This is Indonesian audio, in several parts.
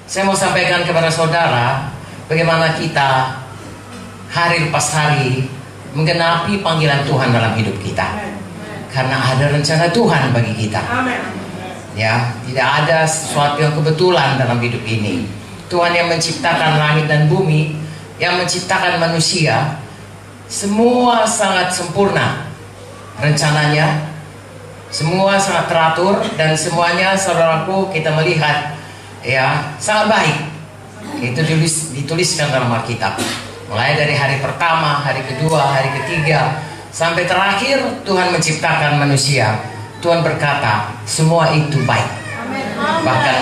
Saya mau sampaikan kepada saudara bagaimana kita hari lepas hari menggenapi panggilan Tuhan dalam hidup kita. Karena ada rencana Tuhan bagi kita. Ya, tidak ada sesuatu yang kebetulan dalam hidup ini. Tuhan yang menciptakan langit dan bumi, yang menciptakan manusia, semua sangat sempurna rencananya, semua sangat teratur, dan semuanya, saudaraku, kita melihat ya sangat baik. Itu dituliskan dalam Alkitab. Mulai dari hari pertama, hari kedua, hari ketiga, sampai terakhir Tuhan menciptakan manusia. Tuhan berkata semua itu baik. Bahkan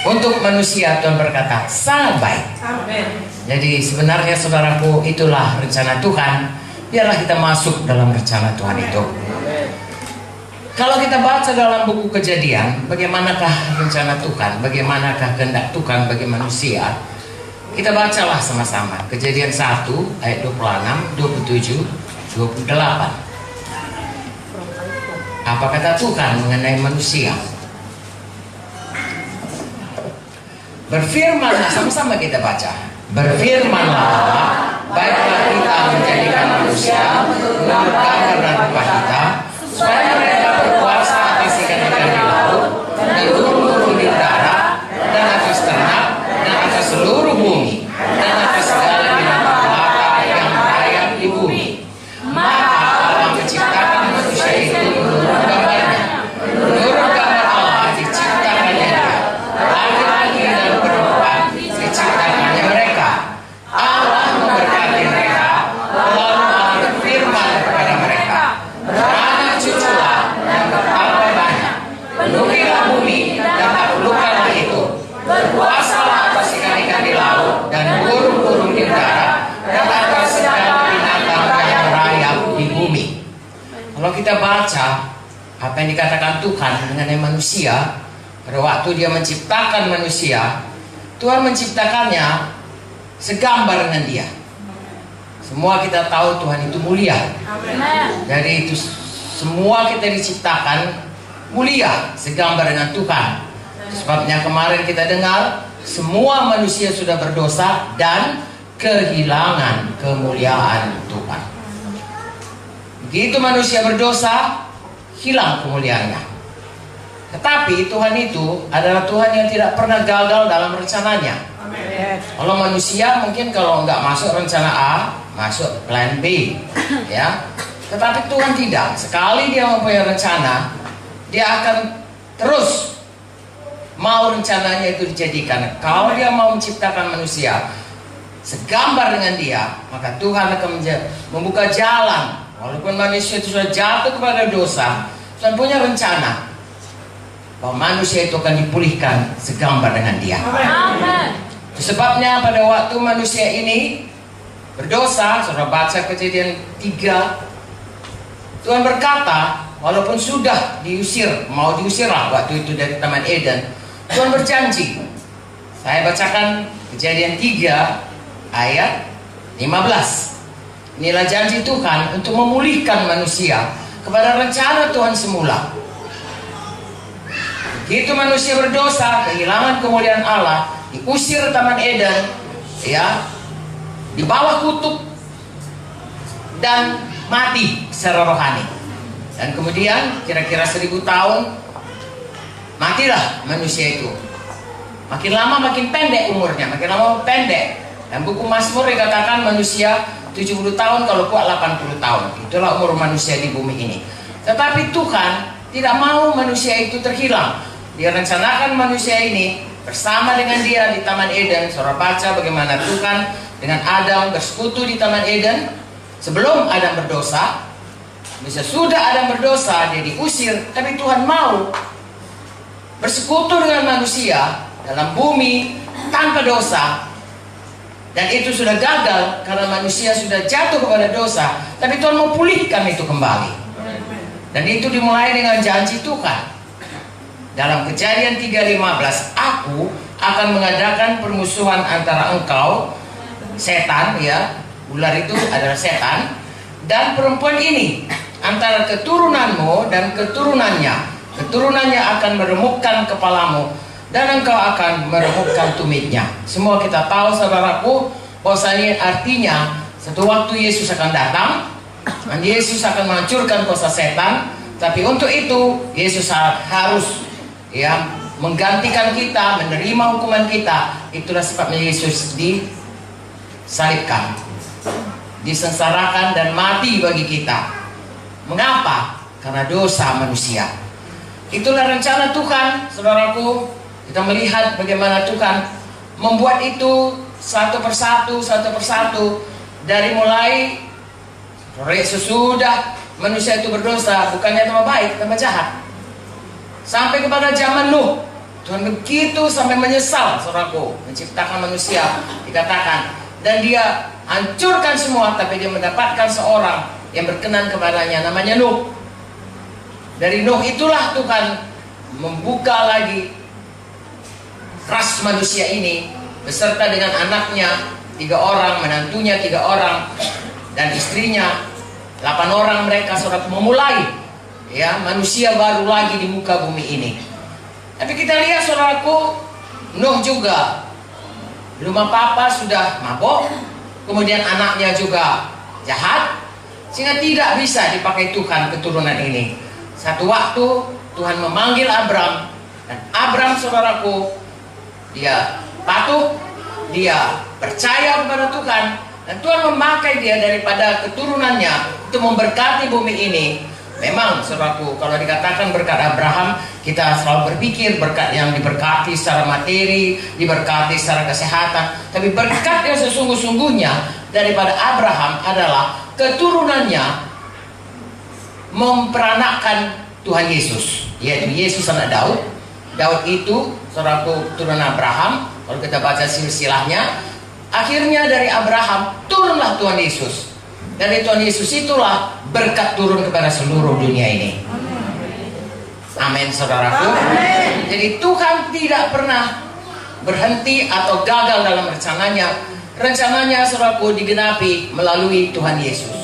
untuk manusia Tuhan berkata sangat baik. Jadi sebenarnya saudaraku, itulah rencana Tuhan. Biarlah kita masuk dalam rencana Tuhan itu. Kalau kita baca dalam buku Kejadian, bagaimanakah rencana Tuhan, bagaimanakah kehendak Tuhan bagi manusia, kita bacalah sama-sama. Kejadian 1 ayat 26, 27, 28. Apa kata Tuhan mengenai manusia? Berfirmanlah, sama-sama kita baca. Berfirmanlah, baiklah kita menjadikan manusia menurut gambar dan rupa kita, supaya mereka berkuasa atas ikan-ikan di laut, dan burung-burung di darat, dan atas ternak, dan atas seluruh bumi, dan atas segala binatang melata yang merayap di bumi. Maka Allah menciptakan manusia itu menurut gambarnya. Menurut gambar Allah diciptakannya dia. Laki-laki dan perempuan diciptakannya mereka. Allah memberkati mereka, lalu Allah berfirman kepada mereka, beranak cuculah dan bertambah banyak, penuhilah bumi dan taklukkanlah itu, berkuasalah atas ikan-ikan di laut dan burung-burung di darat, dan atas segala binatang yang merayap di bumi. Kalau kita baca apa yang dikatakan Tuhan mengenai manusia, pada waktu Dia menciptakan manusia, Tuhan menciptakannya segambar dengan Dia. Semua kita tahu Tuhan itu mulia. Jadi itu semua kita diciptakan mulia, segambar dengan Tuhan. Sebabnya kemarin kita dengar semua manusia sudah berdosa dan kehilangan kemuliaan Tuhan. Begitu manusia berdosa, hilang kemuliaannya. Tetapi Tuhan itu adalah Tuhan yang tidak pernah gagal dalam rencananya. Kalau manusia mungkin kalau nggak masuk rencana A, masuk plan B, ya. Tetapi Tuhan tidak. Sekali Dia mempunyai rencana, Dia akan terus mau rencananya itu dijadikan. Kalau Dia mau menciptakan manusia segambar dengan Dia, maka Tuhan akan membuka jalan. Walaupun manusia itu sudah jatuh kepada dosa, Tuhan punya rencana bahwa manusia itu akan dipulihkan segambar dengan Dia. Amen. Sebabnya pada waktu manusia ini berdosa, saudara baca Kejadian 3, Tuhan berkata, walaupun sudah diusir, mau diusirlah waktu itu dari Taman Eden, Tuhan berjanji. Saya bacakan Kejadian 3 ayat 15. Inilah janji Tuhan untuk memulihkan manusia kepada rencana Tuhan semula. Begitu manusia berdosa, kehilangan kemuliaan Allah, diusir Taman Eden, ya, di bawah kutuk dan mati secara rohani. Dan kemudian kira-kira 1000 tahun matilah manusia itu. Makin lama makin pendek umurnya, makin lama pendek. Dan buku Mazmur dikatakan manusia 70 tahun, kalau kuat 80 tahun. Itulah umur manusia di bumi ini. Tetapi Tuhan tidak mau manusia itu terhilang. Dia rencanakan manusia ini bersama dengan Dia di Taman Eden. Saudara baca bagaimana Tuhan dengan Adam bersekutu di Taman Eden sebelum Adam berdosa. Bisa sudah Adam berdosa, dia diusir, tapi Tuhan mau bersekutu dengan manusia dalam bumi tanpa dosa. Dan itu sudah gagal karena manusia sudah jatuh kepada dosa. Tapi Tuhan mau pulihkan itu kembali. Dan itu dimulai dengan janji Tuhan. Dalam Kejadian 3:15, aku akan mengadakan permusuhan antara engkau, setan, ya, ular itu adalah setan, dan perempuan ini, antara keturunanmu dan keturunannya. Keturunannya akan meremukkan kepalamu, dan engkau akan meremukkan tumitnya. Semua kita tahu saudaraku, bahwasanya artinya satu waktu Yesus akan datang dan Yesus akan menghancurkan kuasa setan. Tapi untuk itu Yesus harus menggantikan kita, menerima hukuman kita. Itulah sebabnya Yesus disalibkan, disengsarakan dan mati bagi kita. Mengapa? Karena dosa manusia. Itulah rencana Tuhan, saudaraku. Kita melihat bagaimana Tuhan membuat itu satu persatu dari mulai sesudah manusia itu berdosa, bukannya tambah baik, tambah jahat. Sampai kepada zaman Nuh, Tuhan begitu sampai menyesal, saudaraku, menciptakan manusia, dikatakan, dan dia hancurkan semua, tapi dia mendapatkan seorang yang berkenan kepadanya, namanya Nuh. Dari Nuh itulah Tuhan membuka lagi ras manusia ini beserta dengan anaknya 3 orang, menantunya 3 orang, dan istrinya 8 orang. Mereka saudara memulai manusia baru lagi di muka bumi ini. Tapi kita lihat saudaraku, Nuh juga belum apa-apa sudah mabok, kemudian anaknya juga jahat, sehingga tidak bisa dipakai Tuhan keturunan ini. Satu waktu Tuhan memanggil Abram, dan Abram saudaraku, dia patuh, dia percaya kepada Tuhan, dan Tuhan memakai dia daripada keturunannya untuk memberkati bumi ini. Memang saudaraku, kalau dikatakan berkat Abraham, kita selalu berpikir berkat yang diberkati secara materi, diberkati secara kesehatan. Tapi berkat yang sesungguh-sungguhnya daripada Abraham adalah keturunannya memperanakkan Tuhan Yesus, yaitu Yesus anak Daud. Daud itu saudaraku keturunan Abraham. Kalau kita baca silsilahnya, akhirnya dari Abraham turunlah Tuhan Yesus. Dari Tuhan Yesus itulah berkat turun kepada seluruh dunia ini. Amin saudaraku. Jadi Tuhan tidak pernah berhenti atau gagal dalam rencananya. Rencananya saudaraku digenapi melalui Tuhan Yesus.